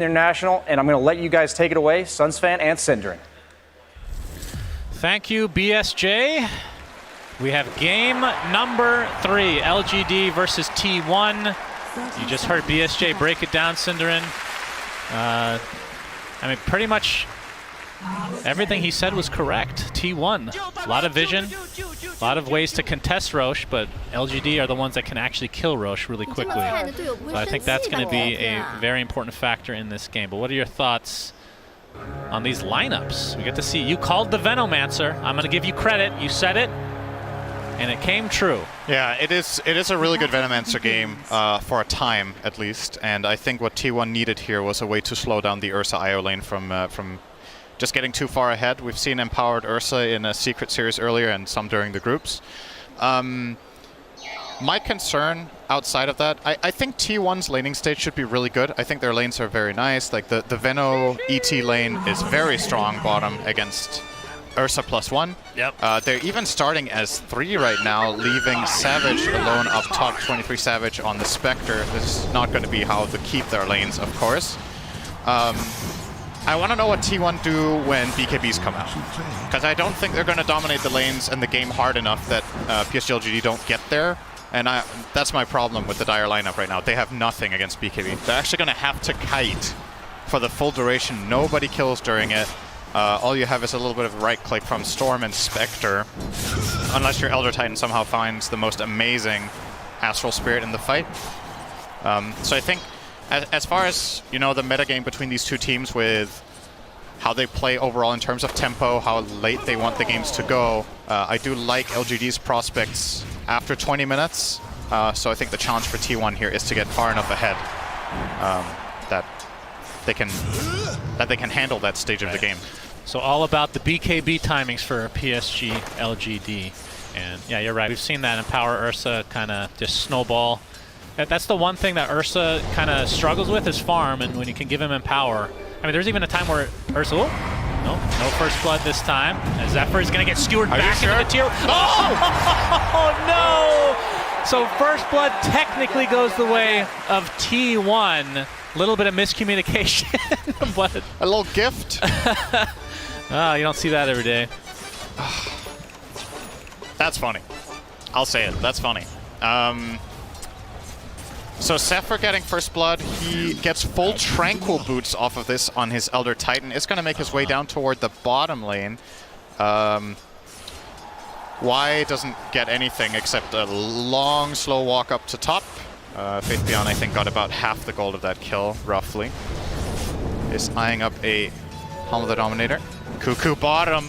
International, and I'm going to let you guys take it away, Suns fan and Synderen. Thank you, BSJ. We have game number 3, LGD versus T1. You just heard BSJ break it down, Synderen. I mean, pretty much everything he said was correct. T1, a lot of vision, a lot of ways to contest Roche, but LGD are the ones that can actually kill Roche really quickly. So I think that's going to be a very important factor in this game. But what are your thoughts on these lineups? We get to see, you called the Venomancer. I'm going to give you credit. You said it, and it came true. Yeah, it is a really good Venomancer game for a time, at least. And I think what T1 needed here was a way to slow down the Ursa IO lane from just getting too far ahead. We've seen empowered Ursa in a secret series earlier and some during the groups. My concern outside of that, I think T1's laning stage should be really good. I think their lanes are very nice. Like the Veno ET lane is very strong bottom against Ursa +1. Yep. They're even starting as 3 right now, leaving Savage alone up top, 23 Savage on the Spectre. This is not going to be how they keep their lanes, of course. I want to know what T1 do when BKBs come out, because I don't think they're going to dominate the lanes and the game hard enough that PSG.LGD don't get there. And that's my problem with the Dire lineup right now. They have nothing against BKB. They're actually going to have to kite for the full duration. Nobody kills during it. All you have is a little bit of right-click from Storm and Spectre, unless your Elder Titan somehow finds the most amazing Astral Spirit in the fight. So I think, as far as, you know, the metagame between these two teams with how they play overall in terms of tempo, how late they want the games to go, I do like LGD's prospects after 20 minutes. So I think the challenge for T1 here is to get far enough ahead that they can handle that stage of the game. So all about the BKB timings for PSG.LGD. And yeah, you're right. We've seen that Empower Ursa kind of just snowball. That's the one thing that Ursa kind of struggles with is farm, and when you can give him Empower. I mean, there's even a time where Ursa, no first blood this time. As Zephyr is going to get skewered back into the tier. Oh, no! So first blood technically goes the way of T1. A little bit of miscommunication, but a little gift. Oh, you don't see that every day. That's funny. I'll say it. That's funny. So Zephyr getting first blood, he gets full Tranquil boots off of this on his Elder Titan. Is going to make his way down toward the bottom lane. Y doesn't get anything except a long, slow walk up to top. Faith Beyond, I think, got about half the gold of that kill, roughly. Is eyeing up a Helm of the Dominator. Cuckoo bottom.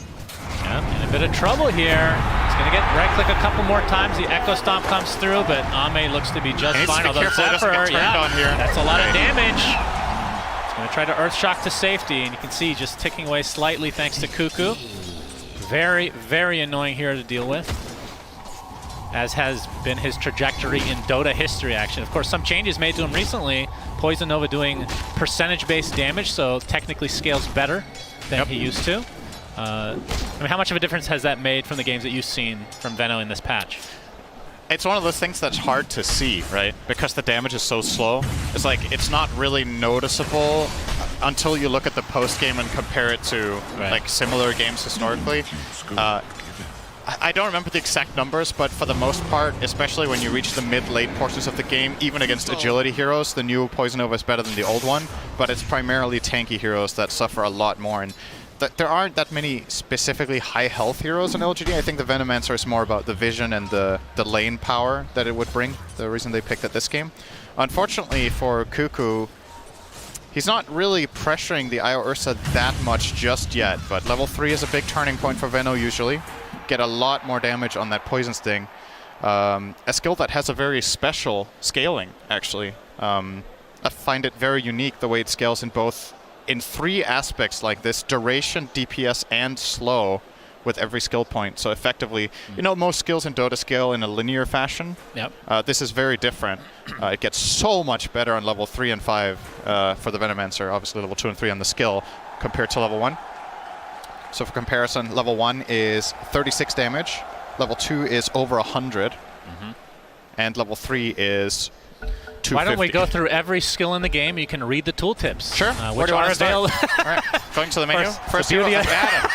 Yeah, in a bit of trouble here. He's going to get right-click a couple more times. The Echo Stomp comes through, but Ame looks to be just fine. Although Zephyr, that's a lot of damage. He's going to try to Earthshock to safety, and you can see just ticking away slightly thanks to Cuckoo. Very, very annoying here to deal with, as has been his trajectory in Dota history, action. Of course, some changes made to him recently. Poison Nova doing percentage-based damage, so technically scales better than he used to. I mean, how much of a difference has that made from the games that you've seen from Veno in this patch? It's one of those things that's hard to see, right? Because the damage is so slow. It's like, it's not really noticeable until you look at the post-game and compare it to like similar games historically. I don't remember the exact numbers, but for the most part, especially when you reach the mid-late portions of the game, even against agility heroes, the new Poison Nova is better than the old one, but it's primarily tanky heroes that suffer a lot more. And there aren't that many specifically high health heroes in LGD. I think the Venomancer is more about the vision and the lane power that it would bring, the reason they picked it this game. Unfortunately for Cuckoo, he's not really pressuring the IO Ursa that much just yet, but level 3 is a big turning point for Veno usually. Get a lot more damage on that Poison Sting. A skill that has a very special scaling, actually. I find it very unique the way it scales in 3 aspects like this: duration, DPS, and slow with every skill point. So effectively, you know, most skills in Dota scale in a linear fashion. Yep. This is very different. It gets so much better on level 3 and 5 for the Venomancer, obviously level 2 and 3 on the skill, compared to level 1. So for comparison, level 1 is 36 damage, level 2 is over 100, and level 3 is Why don't we go through every skill in the game? You can read the tooltips. Sure. Which are available. All right. Going to the menu. First the hero beauty is Adam.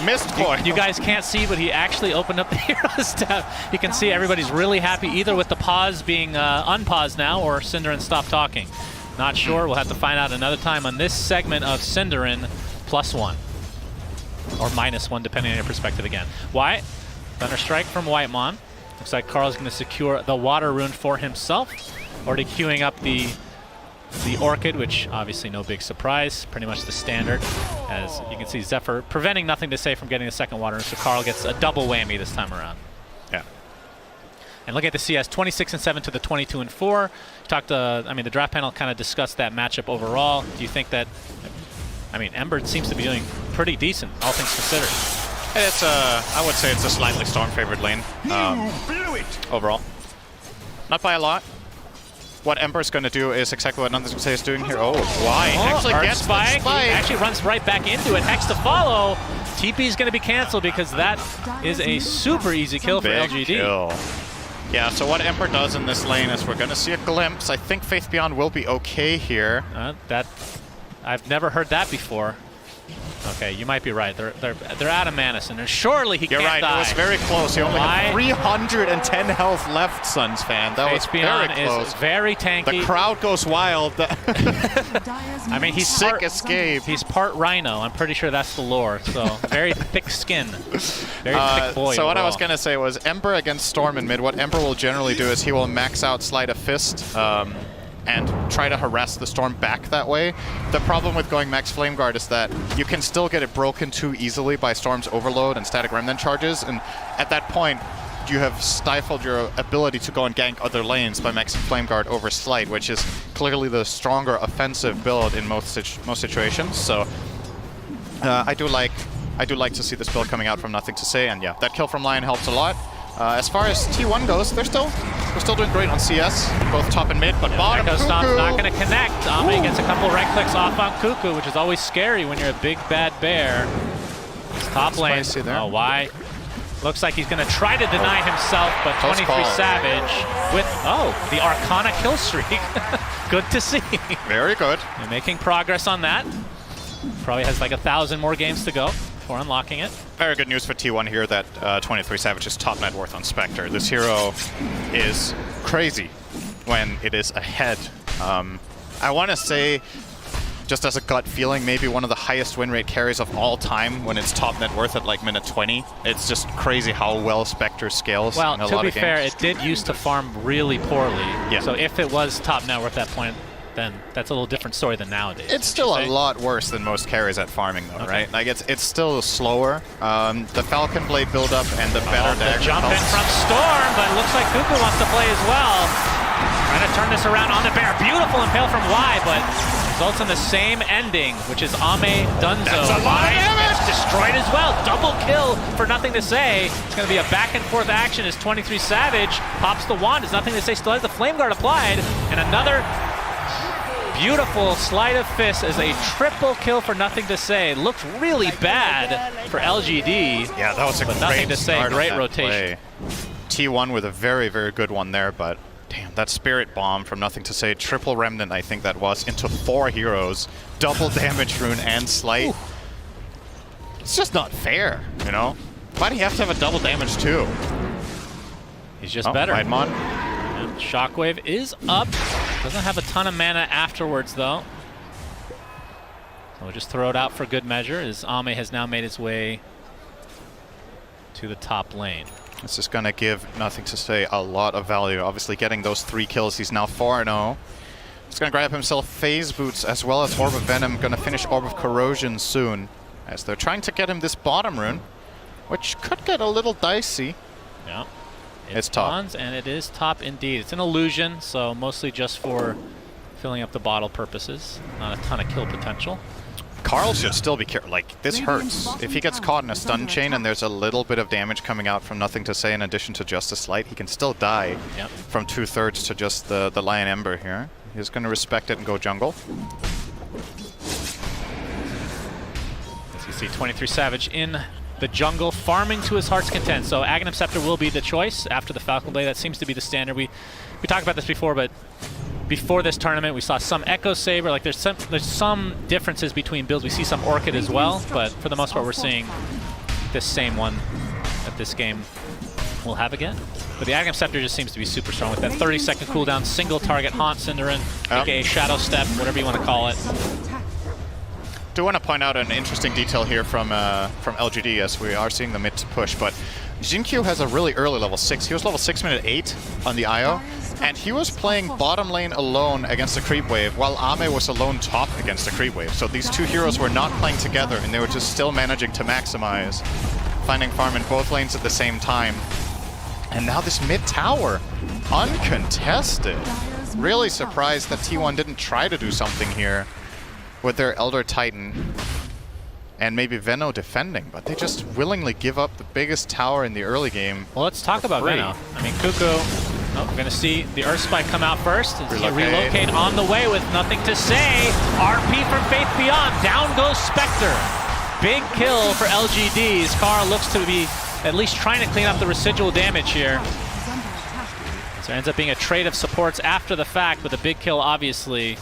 Missed point. You guys can't see, but he actually opened up the Heroes tab. You can see everybody's really happy either with the pause being unpaused now or Cinderin stop talking. Not sure. We'll have to find out another time on this segment of Cinderin +1. Or -1, depending on your perspective again. White, Thunder Strike from Whitemon. Looks like Carl's going to secure the Water Rune for himself. Already queuing up the Orchid, which obviously no big surprise. Pretty much the standard. As you can see, Zephyr preventing Nothing to Say from getting the second Water Rune, so Carl gets a double whammy this time around. Yeah. And look at the CS, 26-7 to the 22-4. Talked, I mean, the draft panel kind of discussed that matchup overall. Do you think that, I mean, Ember seems to be doing pretty decent, all things considered. It's I would say it's a slightly Storm-favored lane overall. Not by a lot. What Ember's going to do is exactly what Nothing to Say is doing here. Oh, why? Actually gets spike. the spike. He actually runs right back into it. Hex to follow. TP is going to be canceled because that is a super easy kill for LGD. Kill. Yeah, so what Ember does in this lane is we're going to see a glimpse. I think Faith Beyond will be okay here. I've never heard that before. Okay, you might be right. They're out of Madison, and surely he can't die. You're right. It was very close. He only had 310 health left, Suns fan. That was very close. Is very tanky. The crowd goes wild. I mean, he's sick escape. He's part rhino. I'm pretty sure that's the lore. So very thick skin, very thick boy. So what I was gonna say was Ember against Storm in mid. What Ember will generally do is he will max out Sleight of Fist. And try to harass the Storm back that way. The problem with going max Flame Guard is that you can still get it broken too easily by Storm's Overload and Static Remnant charges, and at that point, you have stifled your ability to go and gank other lanes by maxing Flame Guard over Sleight, which is clearly the stronger offensive build in most situations. So I do like to see this build coming out from Nothing to Say, and yeah, that kill from Lion helps a lot. As far as T1 goes, they're still doing great on CS, both top and mid, but bottom, Echo Stomp's Cuckoo. not going to connect. Ame gets a couple right clicks off on Cuckoo, which is always scary when you're a big bad bear. It's top lane. Oh, why? Looks like he's going to try to deny himself, but 23 Savage with, the Arcana kill streak. Good to see. Very good. They're making progress on that. Probably has like 1,000 more games to go before unlocking it. Very good news for T1 here that 23 Savage is top net worth on Spectre. This hero is crazy when it is ahead. I want to say, just as a gut feeling, maybe one of the highest win rate carries of all time when it's top net worth at like minute 20. It's just crazy how well Spectre scales in a lot of games. Well, to be fair, it did used to farm really poorly. Yeah. So if it was top net worth at that point, then that's a little different story than nowadays. It's still a lot worse than most carries at farming, though, right? Like it's still slower. The Falcon Blade build-up and the better dagger jump in from Storm, but it looks like Cuckoo wants to play as well. Trying to turn this around on the bear. Beautiful impale from Y, but results in the same ending, which is Ame Dunzo. That's a lot of damage! Gets destroyed as well. Double kill for Nothing to Say. It's going to be a back and forth action as 23 Savage pops the wand. As Nothing to Say still has the Flame Guard applied, and another beautiful Sleight of Fist as a triple kill for Nothing to Say. Looked really bad for LGD. Yeah, that was a great Nothing to Say. Great Play. rotation. T1 with a very, very good one there, but damn, that Spirit Bomb from Nothing to Say. Triple Remnant, I think that was, into 4 heroes. Double damage rune and Sleight. Ooh. It's just not fair, you know? Why do you have to have a double damage too? He's just better. Whitemon. Shockwave is up. Doesn't have a ton of mana afterwards, though. So we'll just throw it out for good measure, as Ame has now made his way to the top lane. This is going to give Nothing to Say a lot of value. Obviously, getting those 3 kills, he's now 4-0. He's going to grab himself Phase Boots as well as Orb of Venom. Going to finish Orb of Corrosion soon, as they're trying to get him this bottom rune, which could get a little dicey. Yeah. It's top. And it is top indeed. It's an illusion, so mostly just for filling up the bottle purposes. Not a ton of kill potential. Carl should still be careful. Like, this hurts. If he gets caught in a stun chain and there's a little bit of damage coming out from Nothing to Say in addition to just a Sleight, he can still die from 2/3 to just the Lion Ember here. He's going to respect it and go jungle. As you see, 23 Savage in the jungle, farming to his heart's content. So Aghanim Scepter will be the choice after the Falcon Blade. That seems to be the standard. We talked about this before, but before this tournament, we saw some Echo Saber. Like there's some differences between builds. We see some Orchid as well, but for the most part, we're seeing this same one that this game will have again. But the Aghanim Scepter just seems to be super strong with that 30-second cooldown, single target haunt Synderen, aka Shadow Step, whatever you want to call it. Do want to point out an interesting detail here from LGD as we are seeing the mid push, but Jinkyu has a really early level 6. He was level 6 minute 8 on the IO, and he was playing bottom lane alone against the creep wave, while Ame was alone top against the creep wave. So these two heroes were not playing together, and they were just still managing to maximize, finding farm in both lanes at the same time. And now this mid tower, uncontested. Really surprised that T1 didn't try to do something here with their Elder Titan and maybe Veno defending, but they just willingly give up the biggest tower in the early game. Well, let's talk about Veno. I mean, Cuckoo, we're going to see the Earth Spike come out first. Relocate on the way with nothing to say. RP from Faith Beyond. Down goes Spectre. Big kill for LGD. Scar looks to be at least trying to clean up the residual damage here. So it ends up being a trade of supports after the fact, with a big kill, obviously,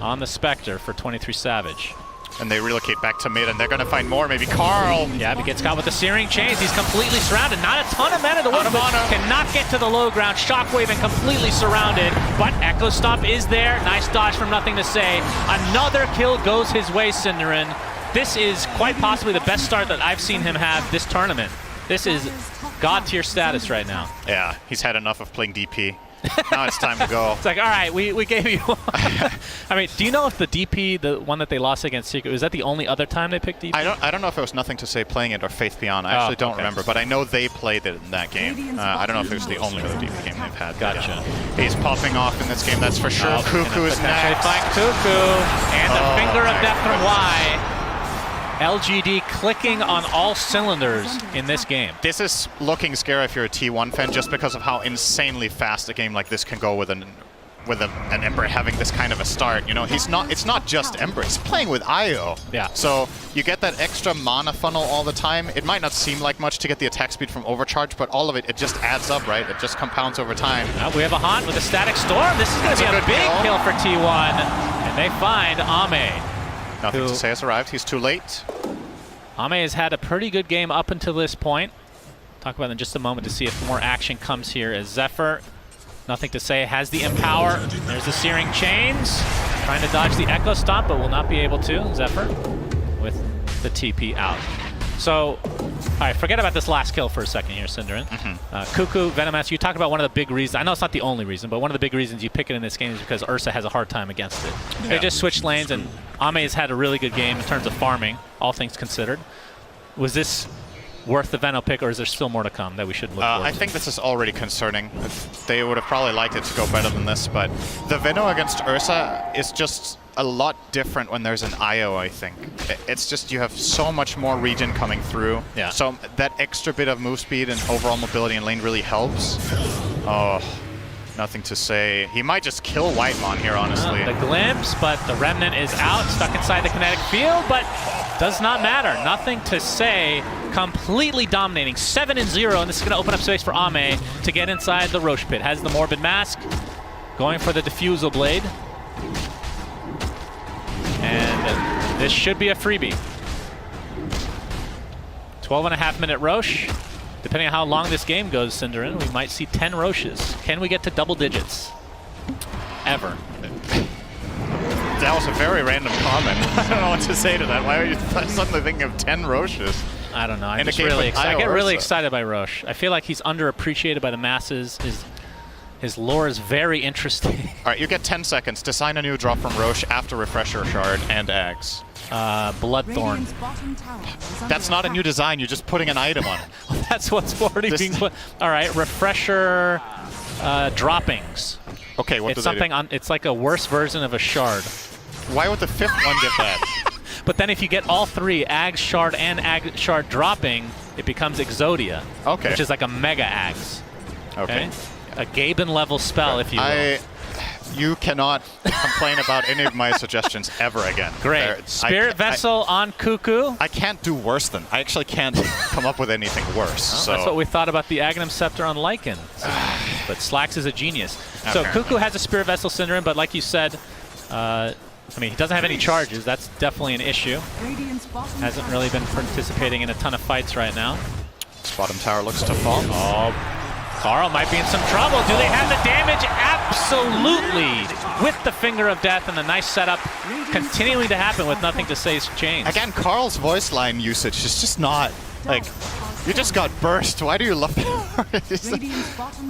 on the Spectre for 23 Savage. And they relocate back to mid, and they're going to find more. Maybe Carl. Yeah, he gets caught with the Searing Chains. He's completely surrounded. Not a ton of mana to work with. Cannot get to the low ground. Shockwave and completely surrounded. But Echo Stomp is there. Nice dodge from nothing to say. Another kill goes his way, Synderen. This is quite possibly the best start that I've seen him have this tournament. This is God tier status right now. Yeah, he's had enough of playing DP. Now it's time to go. It's like, all right, we gave you one. I mean, do you know if the DP, the one that they lost against Secret, was that the only other time they picked DP? I don't know if it was Nothing to Say playing it or Faith Beyond. I actually don't remember, but I know they played it in that game. I don't know if it was the only other DP game they've had. Gotcha. Yeah. He's popping off in this game, that's for sure. Cuckoo is next. Find Cuckoo, and the finger of death from Y. LGD clicking on all cylinders in this game. This is looking scary if you're a T1 fan, just because of how insanely fast a game like this can go with an Ember having this kind of a start. You know, it's not just Ember, he's playing with IO. Yeah. So you get that extra mana funnel all the time. It might not seem like much to get the attack speed from Overcharge, but all of it just adds up, right? It just compounds over time. We have a Haunt with a Static Storm. This is going to be a big kill for T1. And they find Ame. Nothing to Say has arrived. He's too late. Ame has had a pretty good game up until this point. Talk about it in just a moment to see if more action comes here as Zephyr, Nothing to Say, has the Empower. There's the Searing Chains. Trying to dodge the Echo Stomp, but will not be able to. Zephyr with the TP out. So, all right, forget about this last kill for a second here, Synderen. Cuckoo, Venomaster, you talked about one of the big reasons. I know it's not the only reason, but one of the big reasons you pick it in this game is because Ursa has a hard time against it. Yeah. They just switched lanes, and Ame has had a really good game in terms of farming, all things considered. Was this worth the Veno pick, or is there still more to come that we should look for? I think this is already concerning. They would have probably liked it to go better than this, but the Veno against Ursa is just a lot different when there's an IO, I think. It's just you have so much more regen coming through. Yeah. So that extra bit of move speed and overall mobility in lane really helps. Oh, Nothing to Say. He might just kill Whitemon here, honestly. The glimpse, but the Remnant is out, stuck inside the kinetic field, but does not matter. Nothing to Say, completely dominating. 7-0, and this is going to open up space for Ame to get inside the Roche Pit. Has the Morbid Mask, going for the Diffusal Blade. And this should be a freebie. 12.5-minute Roche. Depending on how long this game goes, Synderen, we might see 10 Roches. Can we get to double digits? Ever. That was a very random comment. I don't know what to say to that. Why are you suddenly thinking of 10 Roches? I don't know. I get really excited by Roche. I feel like he's underappreciated by the masses. His lore is very interesting. All right, you get 10 seconds to sign a new drop from Roche after Refresher Shard and Axe. Bloodthorn. That's not a new design, you're just putting an item on it. Well, that's what's already being put. All right, Refresher droppings. Okay, what does it do? It's like a worse version of a shard. Why would the 5th one get that? But then if you get all 3, Ags, Shard, and Ag Shard dropping, it becomes Exodia. Okay. Which is like a Mega Ags. Okay. A Gaben level spell, if you will. You cannot complain about any of my suggestions ever again. Great. Spirit Vessel on Cuckoo. I can't do worse than. I actually can't come up with anything worse. So that's what we thought about the Aghanim Scepter on Lycan. But Slax is a genius. So Cuckoo has a Spirit Vessel Syndrome, but like you said, I mean, he doesn't have any charges. That's definitely an issue. Hasn't really been participating in a ton of fights right now. This bottom tower looks to fall. Oh, Carl might be in some trouble. Do they have the damage? Absolutely. With the Finger of Death and the nice setup continuing to happen with nothing to say's chains. Again, Carl's voice line usage is just not, like, you just got burst. Why do you love it?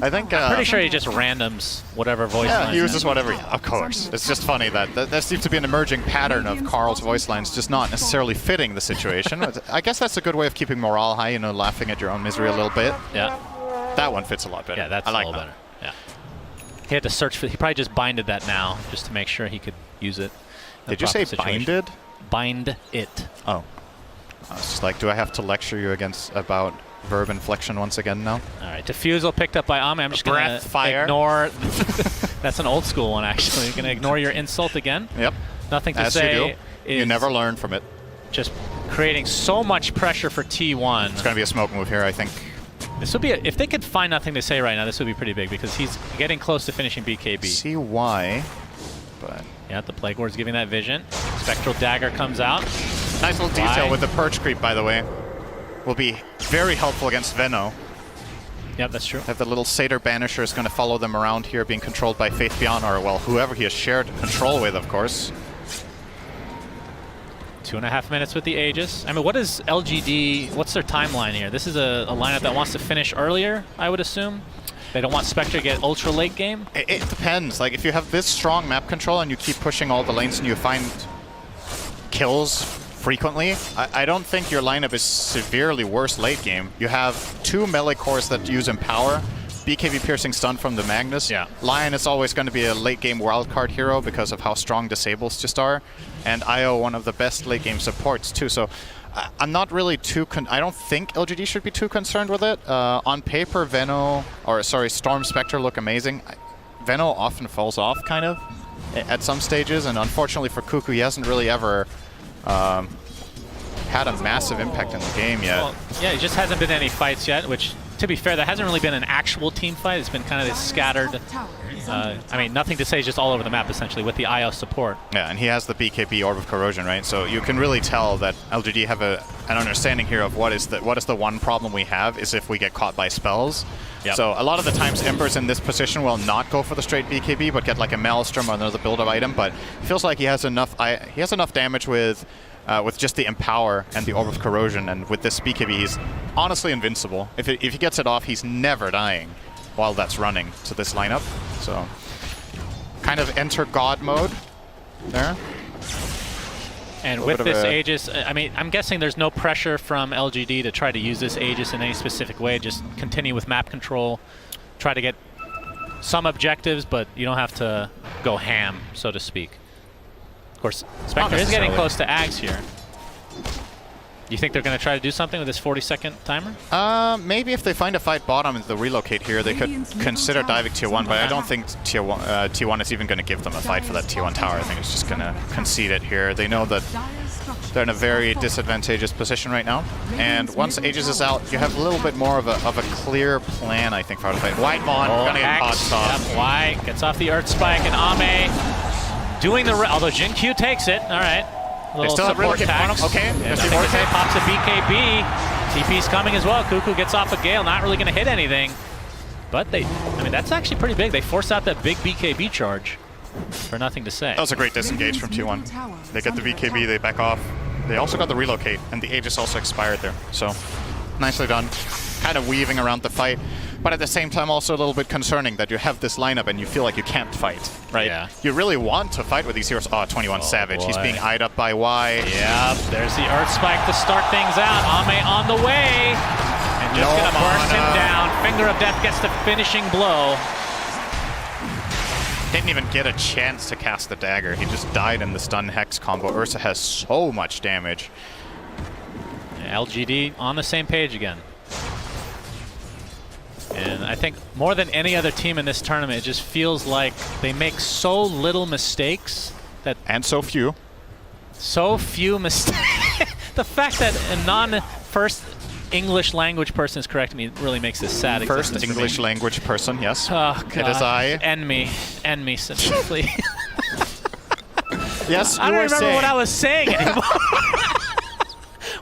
I think... I'm pretty sure he just randoms whatever voice line. Yeah, he uses whatever, of course. It's just funny that there seems to be an emerging pattern of Carl's voice lines just not necessarily fitting the situation. I guess that's a good way of keeping morale high, you know, laughing at your own misery a little bit. Yeah. That one fits a lot better. Yeah, that's I like a little that. better. Yeah. He had to search for. He probably just binded that now, just to make sure he could use it. Did you say binded? Bind it. Oh. I was just like, do I have to lecture you about verb inflection once again now? All right. Diffusal picked up by Ame. I'm just going to ignore. That's an old school one, actually. You're going to ignore your insult again. Yep. Nothing to As say. You do. You never learn from it. Just creating so much pressure for T1. It's going to be a smoke move here, I think. This would be if they could find nothing to say right now, this would be pretty big because he's getting close to finishing BKB. See why, but yeah, the Plague Ward's giving that vision. Spectral Dagger comes out. Nice little detail with the perch creep, by the way. Will be very helpful against Venno. Yep, that's true. Have the little Satyr Banisher is going to follow them around here, being controlled by Faith Beyond, or well, whoever he has shared control with, of course. 2.5 minutes with the Aegis. I mean, what is LGD, what's their timeline here? This is a lineup that wants to finish earlier, I would assume. They don't want Spectre to get ultra late game? It depends. Like, if you have this strong map control and you keep pushing all the lanes and you find kills frequently, I don't think your lineup is severely worse late game. You have 2 melee cores that use Empower, BKB piercing stun from the Magnus. Yeah. Lion is always going to be a late game wildcard hero because of how strong disables just are. And IO, one of the best late game supports too. So I'm not really too I don't think LGD should be too concerned with it. On paper, Storm Spectre look amazing. Venno often falls off kind of at some stages, and unfortunately for Cuckoo, he hasn't really ever had a massive impact in the game yet. Well, yeah, it just hasn't been any fights yet, which, to be fair, there hasn't really been an actual team fight. It's been kind of this scattered, I mean, nothing to say, is just all over the map, essentially, with the IO support. Yeah, and he has the BKB Orb of Corrosion, right? So you can really tell that LGD have an understanding here of what is the one problem we have is if we get caught by spells. Yep. So a lot of the times Ember's in this position will not go for the straight BKB, but get like a Maelstrom or another build-up item. But it feels like he has enough damage with just the Empower and the Orb of Corrosion, and with this BKB, he's honestly invincible. If he gets it off, he's never dying while that's running to this lineup. So, kind of enter God mode there. And with this Aegis, I mean, I'm guessing there's no pressure from LGD to try to use this Aegis in any specific way. Just continue with map control, try to get some objectives, but you don't have to go ham, so to speak. Of course, Spectre is getting close to Ags here. You think they're going to try to do something with this 40-second timer? Maybe if they find a fight bottom and the relocate here, they could consider diving tier 1, but I don't think tier 1 is even going to give them a fight for that tier 1 tower. I think it's just going to concede it here. They know that they're in a very disadvantageous position right now. And once Aegis is out, you have a little bit more of a clear plan, I think, for how to fight. Whitemon, going to get pod stop. Yep, White gets off the Earth Spike, and Ame doing the... although Jin Q takes it. All right. They still have relocate on him. Okay. Yeah, pops a BKB. TP's coming as well. Cuckoo gets off a Gale, not really going to hit anything. But I mean, that's actually pretty big. They force out that big BKB charge for nothing to say. That was a great disengage from T1. They get the BKB, they back off. They also got the relocate, and the Aegis also expired there. So, nicely done. Kind of weaving around the fight. But at the same time, also a little bit concerning that you have this lineup and you feel like you can't fight, right? Yeah. You really want to fight with these heroes. Oh, 21 Savage. Boy. He's being eyed up by Y. Yep, there's the Earth Spike to start things out. Ame on the way. And just going to burst him down. Finger of Death gets the finishing blow. Didn't even get a chance to cast the dagger. He just died in the stun hex combo. Ursa has so much damage. Yeah, LGD on the same page again. And I think more than any other team in this tournament, it just feels like they make so little mistakes that... And so few. So few mistakes. The fact that a non-first English language person is correcting me really makes this sad. First English language person, yes. Oh, God. It is I. End me, simply. Yes, I don't remember what I was saying anymore.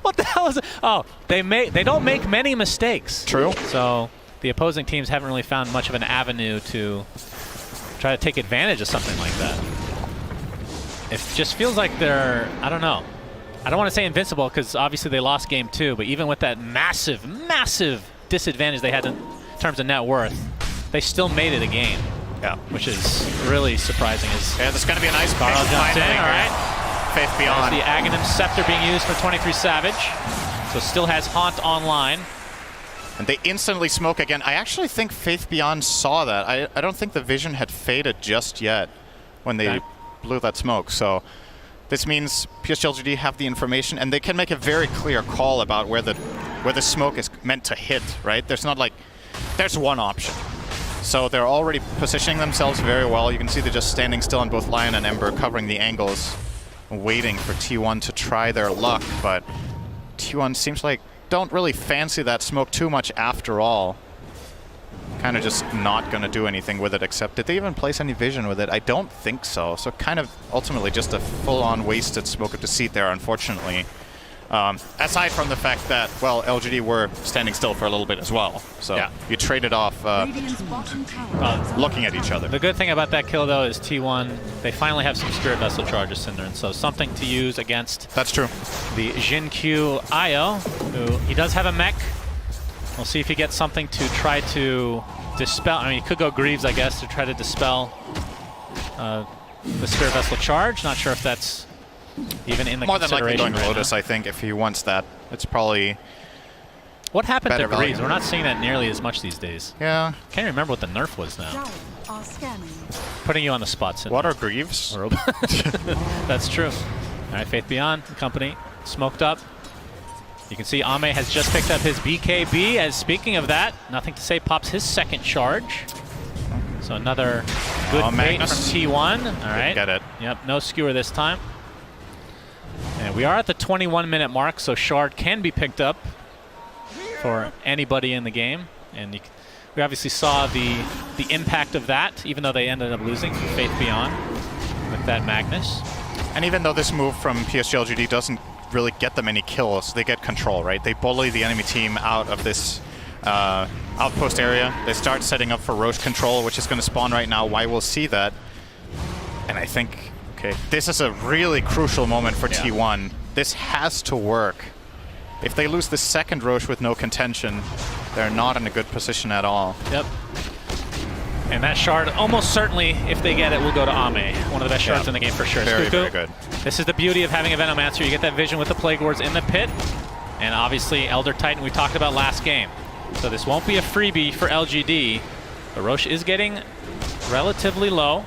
What the hell is it? Oh, they don't make many mistakes. True. So the opposing teams haven't really found much of an avenue to try to take advantage of something like that. It just feels like they're, I don't know. I don't want to say invincible because obviously they lost game 2, but even with that massive, massive disadvantage they had in terms of net worth, they still made it a game. Yeah. Which is really surprising. Yeah, there's going to be a nice Carl pick jumps in, finally. all right. Faith Beyond. There's the Aghanim Scepter being used for 23 Savage. So still has Haunt online. And they instantly smoke again. I actually think Faith Beyond saw that. I don't think the vision had faded just yet when they blew that smoke. So this means PSG.LGD have the information, and they can make a very clear call about where the smoke is meant to hit, right? There's not like, there's one option. So they're already positioning themselves very well. You can see they're just standing still on both Lion and Ember, covering the angles, waiting for T1 to try their luck. But T1 seems like don't really fancy that smoke too much after all. Kind of just not going to do anything with it, except did they even place any vision with it? I don't think so. So kind of ultimately just a full-on wasted smoke of deceit there, unfortunately. Aside from the fact that, well, LGD were standing still for a little bit as well. So yeah, you traded off looking at each other. The good thing about that kill, though, is T1, they finally have some Spirit Vessel charges, Cinder, and so something to use against That's true. the Jin-Q Io, who he does have a mech. We'll see if he gets something to try to dispel. I mean, he could go Greaves, I guess, to try to dispel the Spirit Vessel charge. Not sure if that's even in the more than likely going right Lotus, now. I think, if he wants that. It's probably what happened to better Greaves? value. We're not seeing that nearly as much these days. Yeah. Can't remember what the nerf was now. Putting you on the spot, Cinder. What are Greaves? That's true. All right, Faith Beyond company smoked up. You can see Ame has just picked up his BKB. As speaking of that, Nothing to Say pops his second charge. So another good bait from T1. All right. Get it. Yep, no skewer this time. And we are at the 21-minute mark, so Shard can be picked up for anybody in the game. And we obviously saw the impact of that, even though they ended up losing from Faith Beyond with that Magnus. And even though this move from PSG.LGD doesn't really get them any kills, they get control, right? They bully the enemy team out of this outpost area. They start setting up for Roche control, which is going to spawn right now. Why we'll see that. And I think, okay, this is a really crucial moment for T1. This has to work. If they lose the second Roche with no contention, they're not in a good position at all. Yep. And that shard, almost certainly, if they get it, will go to Ame. One of the best shards in the game for sure. Very, very good. This is the beauty of having a Venomancer. You get that vision with the Plague Wards in the pit. And obviously, Elder Titan we talked about last game. So this won't be a freebie for LGD. The Roche is getting relatively low.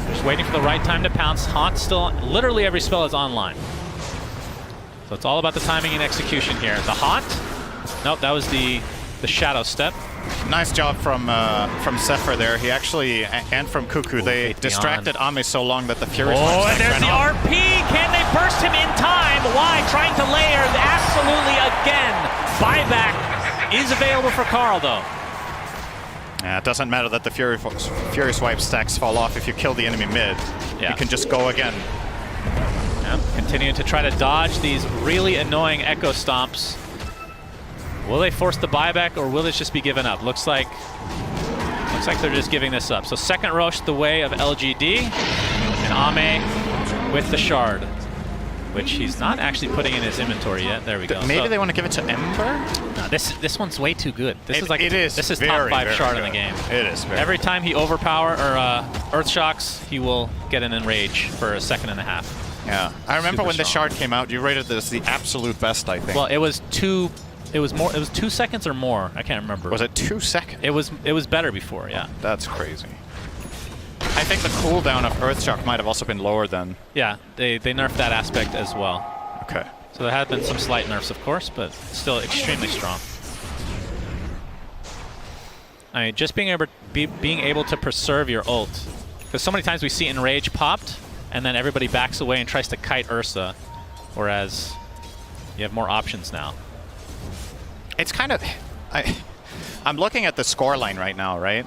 Just waiting for the right time to pounce. Haunt still, literally every spell is online. So it's all about the timing and execution here. The Haunt. Nope, that was the Shadow Step. Nice job from Zephyr there. He actually, and from Cuckoo, they distracted Ame so long that the Fury Oh, and there's the RP! Can they burst him in time? Why? Trying to layer absolutely again. Buyback is available for Carl, though. Yeah, it doesn't matter that the Fury Swipe stacks fall off if you kill the enemy mid. Yeah. You can just go again. Yep. Continuing to try to dodge these really annoying Echo Stomps. Will they force the buyback, or will this just be given up? Looks like they're just giving this up. So second Roche the way of LGD, and Ame with the shard, which he's not actually putting in his inventory yet. There we go. Maybe they want to give it to Ember? No, this one's way too good. This is very, top 5 shard good in the game. It is. Every time he overpower or Earth Shocks, he will get an enrage for a second and a half. Yeah, I remember when the strong. shard came out, you rated this the absolute best, I think. Well, it was 2 seconds or more. I can't remember. Was it 2 seconds? It was better before, yeah. That's crazy. I think the cooldown of Earthshock might have also been lower then. Yeah, they nerfed that aspect as well. Okay. So there have been some slight nerfs, of course, but still extremely strong. I mean, just being able to preserve your ult. Because so many times we see Enrage popped, and then everybody backs away and tries to kite Ursa, whereas you have more options now. It's kind of... I'm looking at the scoreline right now, right?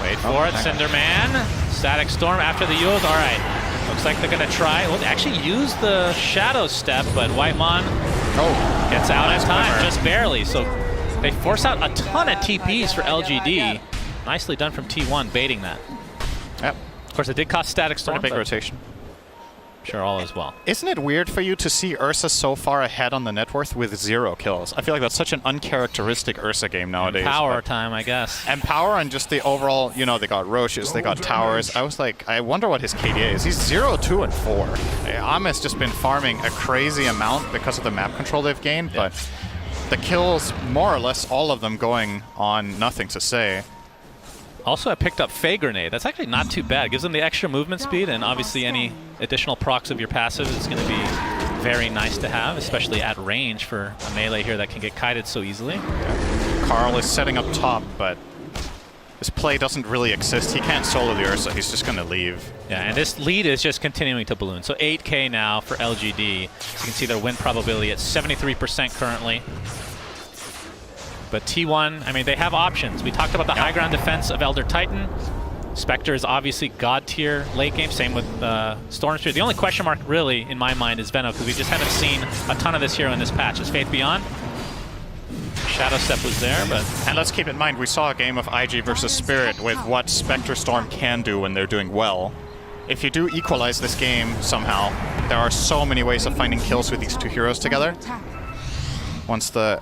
Wait for it, Cinderman. Static Storm after the ult. All right. Looks like they're going to try. Well, they actually use the Shadow Step, but Whitemon gets out in time, just barely. So they force out a ton of TPs for LGD. Nicely done from T1, baiting that. Yep. Of course, it did cost Static Storm. A big rotation. Sure, all is well. Isn't it weird for you to see Ursa so far ahead on the net worth with 0 kills? I feel like that's such an uncharacteristic Ursa game nowadays. And power time, I guess. And power and just the overall, you know, they got Roches, they got towers. I was like, I wonder what his KDA is. He's 0, 2, and 4. Ame's just been farming a crazy amount because of the map control they've gained, but the kills, more or less all of them going on Nothing to Say. Also, I picked up Fey Grenade. That's actually not too bad. It gives them the extra movement speed, and obviously any additional procs of your passive is going to be very nice to have, especially at range for a melee here that can get kited so easily. Carl is setting up top, but this play doesn't really exist. He can't solo the Ursa. He's just going to leave. Yeah, and this lead is just continuing to balloon. So 8K now for LGD. So you can see their win probability at 73% currently. But T1, I mean, they have options. We talked about the high ground defense of Elder Titan. Spectre is obviously god tier late game. Same with Stormspear. The only question mark, really, in my mind, is Veno, because we just haven't seen a ton of this hero in this patch. Is Faith Beyond? Shadow Step was there, but... And let's keep in mind, we saw a game of IG versus Spirit with what Spectre Storm can do when they're doing well. If you do equalize this game somehow, there are so many ways of finding kills with these two heroes together. Once the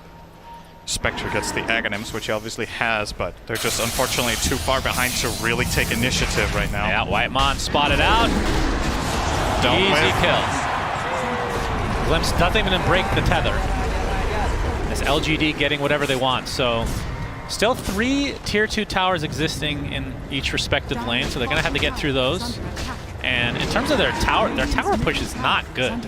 Spectre gets the Aghanims, which he obviously has, but they're just unfortunately too far behind to really take initiative right now. Yeah, Whitemon spotted out. Easy kill. Glimpse doesn't even break the tether. As LGD getting whatever they want. So still 3 tier 2 towers existing in each respective lane, so they're going to have to get through those. And in terms of their tower push is not good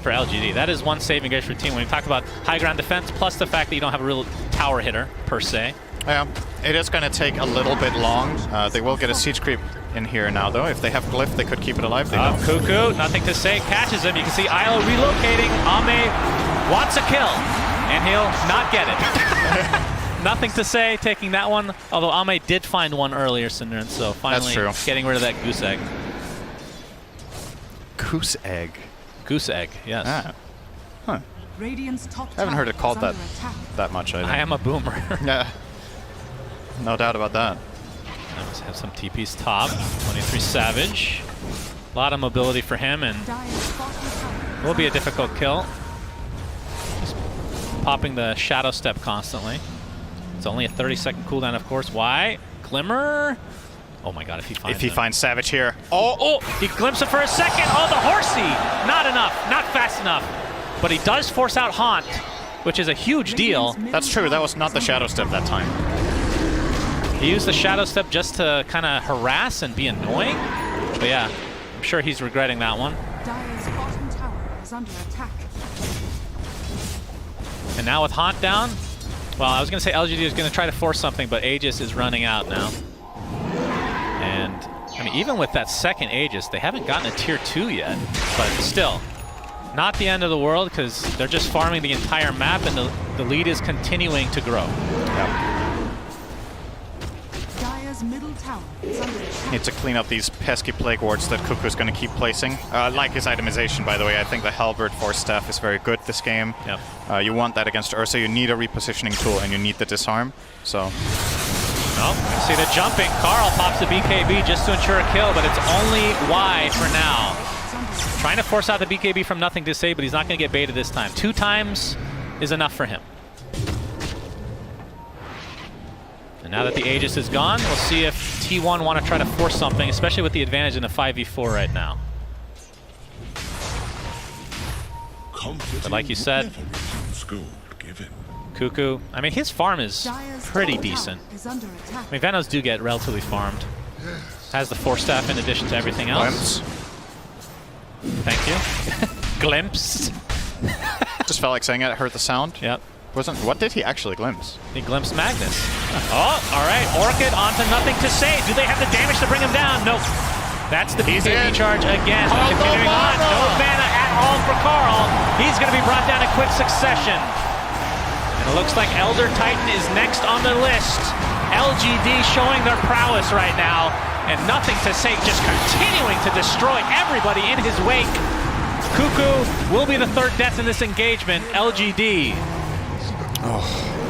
for LGD. That is one saving grace for team. When you talk about high ground defense, plus the fact that you don't have a real tower hitter, per se. Yeah, it is going to take a little bit long. They will get a siege creep in here now, though. If they have Glyph, they could keep it alive. They don't. Cuckoo, Nothing to Say, catches him. You can see Ilo relocating. Ame wants a kill, and he'll not get it. Nothing to Say, taking that one. Although Ame did find one earlier, Cinder, so finally getting rid of that goose egg. Goose egg? Goose egg, yes. Ah. Huh. I haven't heard it called that much, I think. I am a boomer. Yeah. No doubt about that. Let's have some TPs top. 23 Savage. A lot of mobility for him, and will be a difficult kill. Just popping the Shadow Step constantly. It's only a 30-second cooldown, of course. Why? Glimmer. Oh my god, if he finds Savage here. Oh, he glimpsed it for a second. Oh, the horsey! Not enough, not fast enough. But he does force out Haunt, which is a huge deal. That's true, that was not the Shadow Step that time. He used the Shadow Step just to kind of harass and be annoying. But yeah, I'm sure he's regretting that one. Dire's bottom tower is under attack. And now with Haunt down, well, I was going to say LGD is going to try to force something, but Aegis is running out now. And, I mean, even with that second Aegis, they haven't gotten a tier 2 yet. But still, not the end of the world, because they're just farming the entire map, and the lead is continuing to grow. Yep. Dire's middle tower is under attack. Need to clean up these pesky Plague Wards that Cuckoo's going to keep placing. Like his itemization, by the way. I think the Halberd Force Staff is very good this game. Yep. You want that against Ursa. You need a repositioning tool, and you need the disarm. So... Oh, see the jumping. Carl pops the BKB just to ensure a kill, but it's only Y for now. Trying to force out the BKB from Nothing to Say, but he's not going to get baited this time. 2 times is enough for him. And now that the Aegis is gone, we'll see if T1 want to try to force something, especially with the advantage in the 5v4 right now. But like you said, Cuckoo, I mean, his farm is pretty decent. I mean, Venos do get relatively farmed. Has the Force Staff in addition to everything else. Glimpse. Thank you. Glimpsed. Just felt like saying it. I heard the sound. Yep. What did he actually glimpse? He glimpsed Magnus. Oh, all right. Orchid onto nothing to say. Do they have the damage to bring him down? Nope. That's the BKB charge again. Continuing on. No mana at all for Carl. He's going to be brought down in quick succession. And it looks like Elder Titan is next on the list. LGD showing their prowess right now. And nothing to say, just continuing to destroy everybody in his wake. Cuckoo will be the third death in this engagement. LGD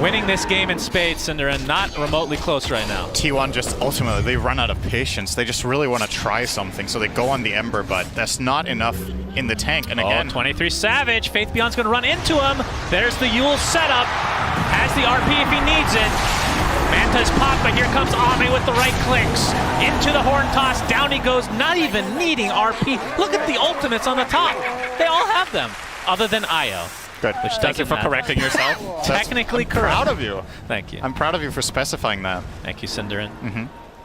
winning this game in spades, and they're not remotely close right now. T1 just ultimately, they run out of patience. They just really want to try something, so they go on the Ember, but that's not enough in the tank. And again, 23 Savage. Faith Beyond's going to run into him. There's the Yule setup. Has the RP if he needs it. Manta's popped, but here comes Ame with the right clicks. Into the horn toss. Down he goes, not even needing RP. Look at the ultimates on the top. They all have them, other than Io. Good. Which Thank you for correcting yourself. Technically correct. I'm proud of you. Thank you. I'm proud of you for specifying that. Thank you, Cinderin.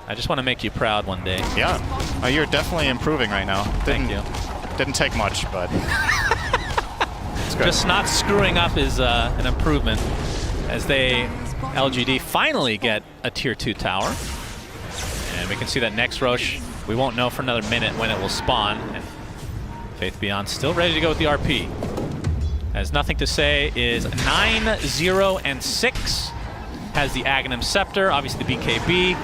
I just want to make you proud one day. Yeah. You're definitely improving right now. Thank you. Didn't take much, but it's good. Just not screwing up is an improvement as they, LGD, finally get a Tier 2 tower. And we can see that next Roche, we won't know for another minute when it will spawn. And Faith Beyond still ready to go with the RP. Has nothing to say is 9-0-6. Has the Aghanim Scepter, obviously the BKB,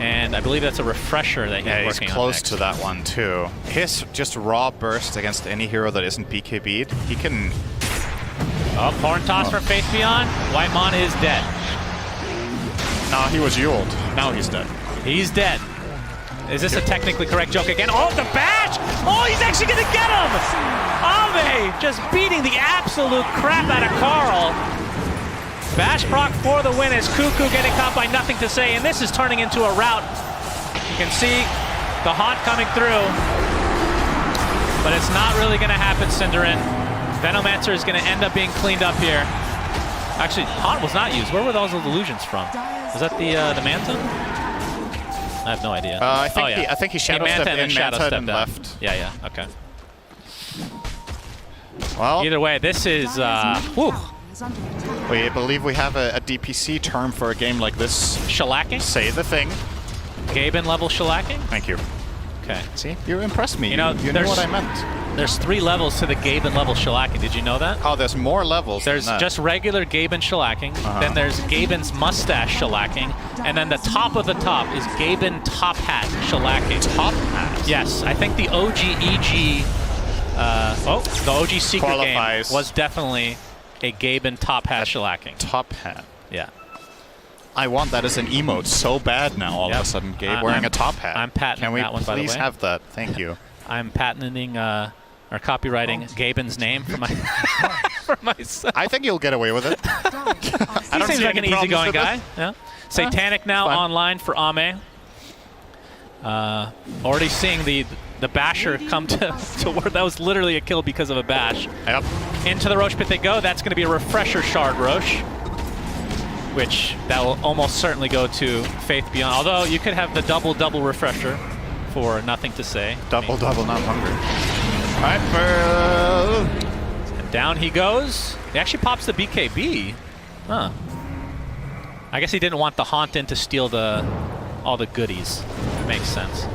and I believe that's a refresher that he's working on. He's close next to that one too. His just raw burst against any hero that isn't BKB'd, he can... Oh, horn toss for Faith Beyond. Whitemon is dead. No, he was Yuled. Now he's dead. He's dead. Is this a technically correct joke again? Oh, the bash! Oh, he's actually going to get him! Ame just beating the absolute crap out of Carl. Bash proc for the win as Cuckoo getting caught by nothing to say, and this is turning into a rout. You can see the haunt coming through, but it's not really going to happen, Cinderin. Venomancer is going to end up being cleaned up here. Actually, haunt was not used. Where were those illusions from? Was that the Manta? I have no idea. I think he shadow stepped in, Manta and left. Yeah, okay. Well, either way, this is, whew. We believe we have a DPC term for a game like this. Shellacking? Say the thing. Gaben level shellacking? Thank you. Okay. See, you impressed me. You know what I meant. There's 3 levels to the Gaben level shellacking. Did you know that? Oh, there's more levels. There's just regular Gaben shellacking. Then there's Gaben's mustache shellacking. And then the top of the top is Gaben top hat shellacking. Top hat? Yes. I think the OG EG, the OG Secret qualifies. Game was definitely a Gaben top hat shellacking. Top hat? Yeah. I want that as an emote so bad now all of a sudden, Gabe wearing a top hat. I'm patenting that one, by the way. Can we please have that? Thank you. I'm patenting or copywriting Gaben's name for my for myself. I think you'll get away with it. He seems like an easygoing guy. Yeah. Satanic now online for Ame. Already seeing the basher come to where that was literally a kill because of a bash. Yep. Into the Roche pit they go. That's going to be a refresher shard Roche, which that will almost certainly go to Faith Beyond. Although you could have the double refresher for nothing to say. Double, not hungry. And down he goes. He actually pops the BKB. Huh. I guess he didn't want the haunt in to steal all the goodies. Makes sense.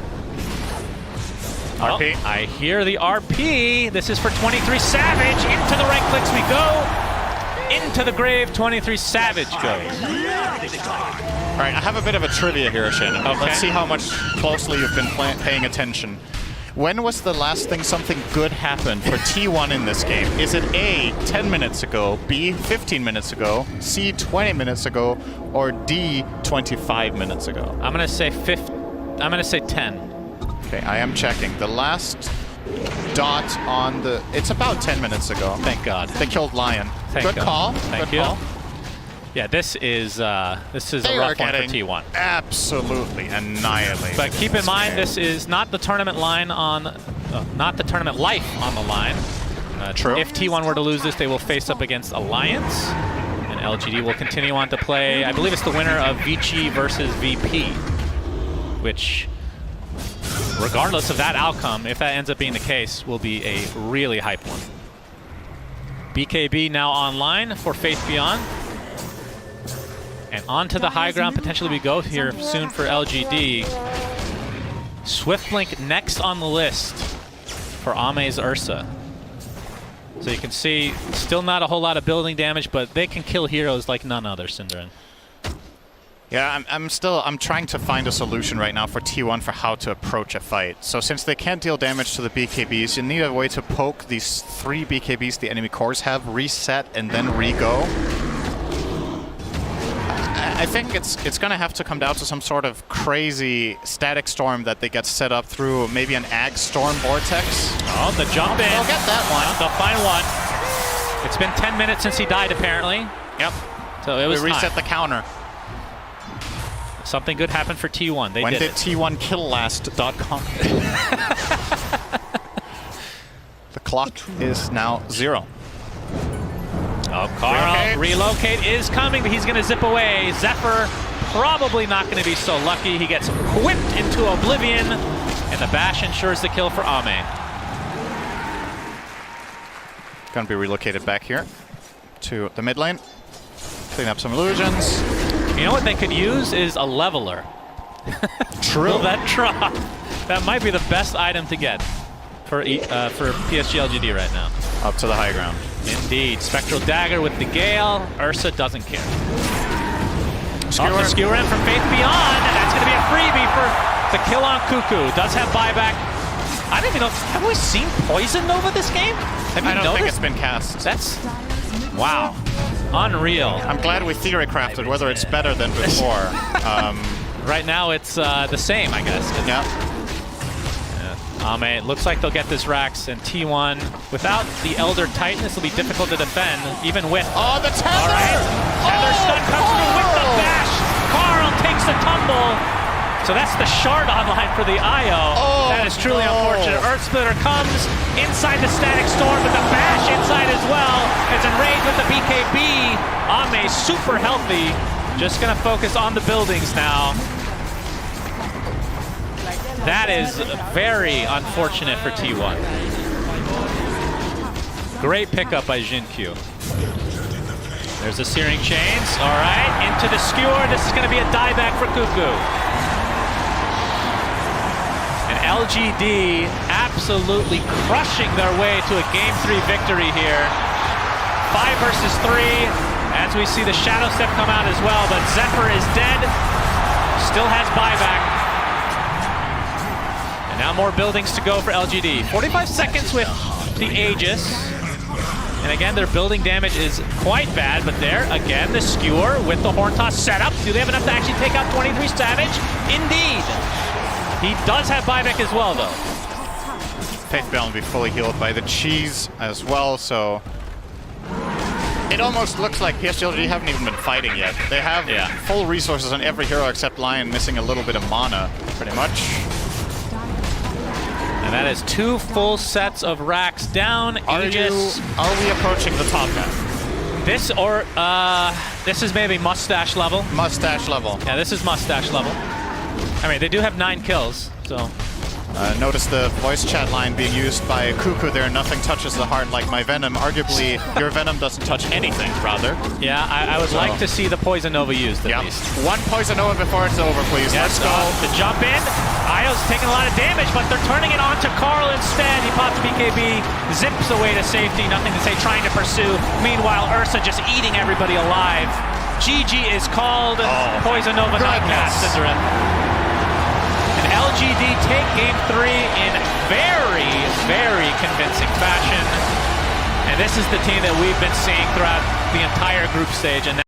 RP. Oh, I hear the RP. This is for 23 Savage. Into the right clicks we go. Into the grave, 23 Savage goes. All right, I have a bit of a trivia here, Shannon. Okay. Let's see how much closely you've been paying attention. When was the last thing something good happened for T1 in this game? Is it A, 10 minutes ago, B, 15 minutes ago, C, 20 minutes ago, or D, 25 minutes ago? I'm gonna say 10. Okay, I am checking. The last dot on the... It's about 10 minutes ago. Thank God. They killed Lion. Thank Good God. call. Thank Good you. call. Yeah, this is a rough one for T1. Absolutely annihilated. But keep in mind, this is not the tournament line not the tournament life on the line. True. If T1 were to lose this, they will face up against Alliance, and LGD will continue on to play. I believe it's the winner of Vici versus VP, which, regardless of that outcome, if that ends up being the case, will be a really hype one. BKB now online for Faith Beyond. And onto the high ground, potentially we go here soon for LGD. Swiftblink next on the list for Ame's Ursa. So you can see, still not a whole lot of building damage, but they can kill heroes like none other, Synderen. Yeah, I'm trying to find a solution right now for T1 for how to approach a fight. So since they can't deal damage to the BKBs, you need a way to poke these 3 BKBs the enemy cores have, reset, and then re-go. I think it's gonna have to come down to some sort of crazy static storm that they get set up through maybe an Ag Storm Vortex. Oh, the jump in. They'll get that one. They'll find one. It's been 10 minutes since he died, apparently. Yep. So it was we reset time. the counter. Something good happened for T1. They when did did it. T1killlast.com? The clock is now 0. Oh, Carl, relocate is coming, but he's going to zip away. Zephyr probably not going to be so lucky. He gets whipped into oblivion, and the bash ensures the kill for Ame. Going to be relocated back here to the mid lane. Clean up some illusions. You know what they could use is a leveler. True. That drop. That might be the best item to get for PSG.LGD right now. Up to the high ground. Indeed. Spectral Dagger with the Gale. Ursa doesn't care. Skewer. The skewer in from Faith Beyond. That's going to be a freebie for the kill on Cuckoo. Does have buyback. I don't even know. Have we seen Poison Nova this game? Have you I don't noticed? think it's been cast. That's... Wow. Unreal. I'm glad we theory crafted whether it's better than before. Right now it's the same, I guess. Yeah. It looks like they'll get this Rax, and T1, without the Elder Titan, this will be difficult to defend, even with... Oh, the tether! All right. Tether stun comes through with the bash. Carl takes the tumble. So that's the shard online for the IO. Oh, that is truly unfortunate. Earth Splitter comes inside the Static Storm, but the bash inside as well. It's enraged with the BKB. Ame super healthy. Just going to focus on the buildings now. That is very unfortunate for T1. Great pickup by Jin-Q. There's the Searing Chains. All right, into the skewer. This is going to be a dieback for Cuckoo. And LGD absolutely crushing their way to a Game 3 victory here. 5 versus 3, as we see the Shadow Step come out as well, but Zephyr is dead. Still has buyback. Now more buildings to go for LGD. 45 seconds with the Aegis. And again, their building damage is quite bad, but there, again, the skewer with the Horn Toss setup. Do they have enough to actually take out 23 Savage? Indeed. He does have buyback as well, though. Faith Bell will be fully healed by the cheese as well, so... It almost looks like PSG.LGD haven't even been fighting yet. They have full resources on every hero except Lion, missing a little bit of mana, pretty much. And that is 2 full sets of racks down. Aegis. Are we approaching the top half? This is maybe mustache level. Mustache level. Yeah, this is mustache level. I mean, they do have 9 kills, so... Notice the voice chat line being used by Cuckoo there. Nothing touches the heart like my Venom. Arguably, your Venom doesn't touch anything, rather. Yeah, I would like to see the Poison Nova used at least. One Poison Nova before it's over, please. Yes, Let's go. The jump in. Io's taking a lot of damage, but they're turning it on to Carl instead. He pops BKB, zips away to safety. Nothing to say, trying to pursue. Meanwhile, Ursa just eating everybody alive. GG is called. Poison Nova not cast. And LGD take Game 3 in very, very convincing fashion. And this is the team that we've been seeing throughout the entire group stage. And